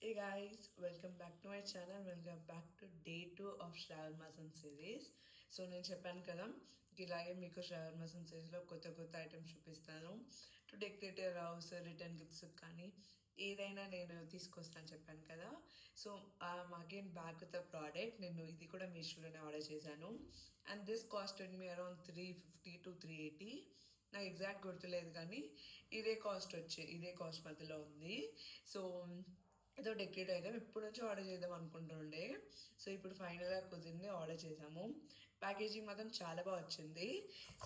Hey guys, welcome back to my channel. Welcome back to day 2 of Shravan Masan series. So నేను చెప్పాను కదా ఇలాగే మీకు శ్రావణ మాసం సిరీస్లో కొత్త కొత్త ఐటమ్స్ చూపిస్తాను. Two decorative house return gifts కానీ ఏదైనా నేను తీసుకొస్తాను చెప్పాను కదా. So again back with the product. నేను ఇది కూడా మీషోలోనే ఆర్డర్ చేశాను. And this costed me around 350 to 380. నాకు ఎగ్జాక్ట్ గుర్తులేదు కానీ ఇదే కాస్ట్ మధ్యలో ఉంది. సో ఏదో డెకరేట్ అయితే ఇప్పుడు నుంచి ఆర్డర్ చేద్దాం అనుకుంటుండే. సో ఇప్పుడు ఫైనల్గా కుదిరింది, ఆర్డర్ చేసాము. ప్యాకేజింగ్ మాత్రం చాలా బాగా వచ్చింది.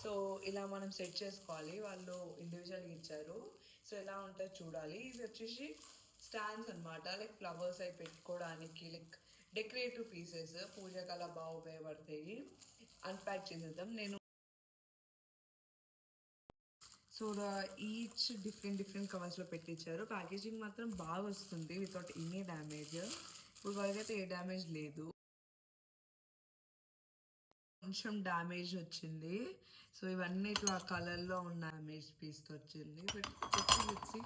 సో ఇలా మనం సెట్ చేసుకోవాలి, వాళ్ళు ఇండివిజువల్గా ఇచ్చారు. సో ఎలా ఉంటుందో చూడాలి. ఇది వచ్చేసి స్టాండ్స్ అనమాట, లైక్ ఫ్లవర్స్ అవి పెట్టుకోవడానికి, లైక్ డెకరేటివ్ పీసెస్ పూజకు అలా బాగా ఉపయోగపడతాయి. అన్ప్యాక్ చేసేద్దాం. నేను సో ఈచ్ డిఫరెంట్ కవర్స్లో పెట్టించారు. ప్యాకేజింగ్ మాత్రం బాగా వస్తుంది వితౌట్ ఎనీ డ్యామేజ్. ఇప్పుడు వరకైతే ఏ డ్యామేజ్ లేదు, కొంచెం డ్యామేజ్ వచ్చింది. సో ఇవన్నీ ఇట్లా కలర్లో ఉన్న డ్యామేజ్ పీస్తో వచ్చింది. బట్ వచ్చి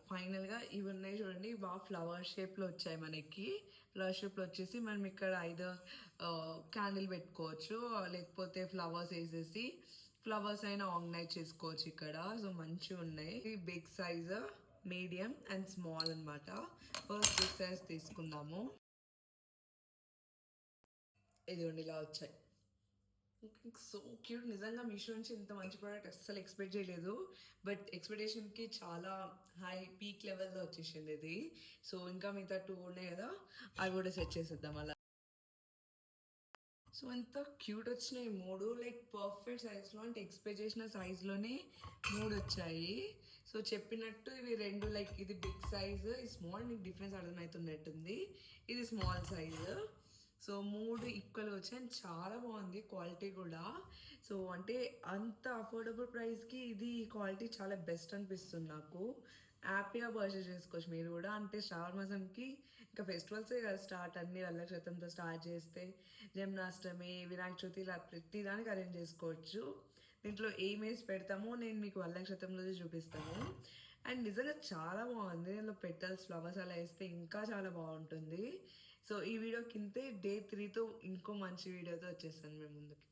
ఫైనల్గా ఇవి ఉన్నాయి చూడండి, బాగా ఫ్లవర్ షేప్లో వచ్చాయి మనకి. ఫ్లవర్ షేప్లో వచ్చేసి మనం ఇక్కడ ఐదర్ క్యాండిల్ పెట్టుకోవచ్చు, లేకపోతే ఫ్లవర్స్ వేసేసి ఫ్లవర్స్ అయినా ఆర్గనైజ్ చేసుకోవచ్చు ఇక్కడ. సో మంచిగా ఉన్నాయి. Big size, medium and small అనమాట. ఫస్ట్ బిగ్ సైజ్ తీసుకుందాము. ఇదిగోండి ఇలా వచ్చాయి. So cute. నిజంగా మీషో నుంచి ఇంత మంచి ప్రోడక్ట్ అస్సలు ఎక్స్పెక్ట్ చేయలేదు. బట్ ఎక్స్పెక్టేషన్కి చాలా హై పీక్ లెవెల్లో వచ్చేసింది ఇది. సో ఇంకా మిగతా 2 ఉన్నాయి కదా, అవి కూడా సెట్ చేసేద్దాం అలా. సో ఎంత క్యూట్ వచ్చినాయి 3, లైక్ పర్ఫెక్ట్ సైజ్లో, అంటే ఎక్స్పెక్ట్ చేసిన సైజ్లోనే 3 వచ్చాయి. సో చెప్పినట్టు ఇవి 2, లైక్ ఇది బిగ్ సైజ్, ఇది స్మాల్. మీకు డిఫరెన్స్ అర్థమవుతున్నట్టుంది. ఇది స్మాల్ సైజు. సో 3 ఈక్వల్గా వచ్చాయి. చాలా బాగుంది క్వాలిటీ కూడా. సో అంటే అంత అఫోర్డబుల్ ప్రైస్కి ఇది క్వాలిటీ చాలా బెస్ట్ అనిపిస్తుంది నాకు. హ్యాపీగా పర్చేస్ చేసుకోవచ్చు మీరు కూడా. అంటే శ్రావణ మాసంకి ఇంకా ఫెస్టివల్సే కదా స్టార్ట్. అన్ని వరలక్ష్మితో స్టార్ట్ చేస్తే జన్మాష్టమి, వినాయక చవితి, ఇలా ప్రతిదానికి అరేంజ్ చేసుకోవచ్చు. దీంట్లో ఏమేసి పెడతామో నేను మీకు వరలక్ష్మిలో చూపిస్తాను. అండ్ నిజంగా చాలా బాగుంది. దీనిలో పెటల్స్, ఫ్లవర్స్ అలా వేస్తే ఇంకా చాలా బాగుంటుంది. సో ఈ వీడియో కింద డే 3తో ఇంకో మంచి వీడియోతో వచ్చేస్తాను మేము ముందుకి.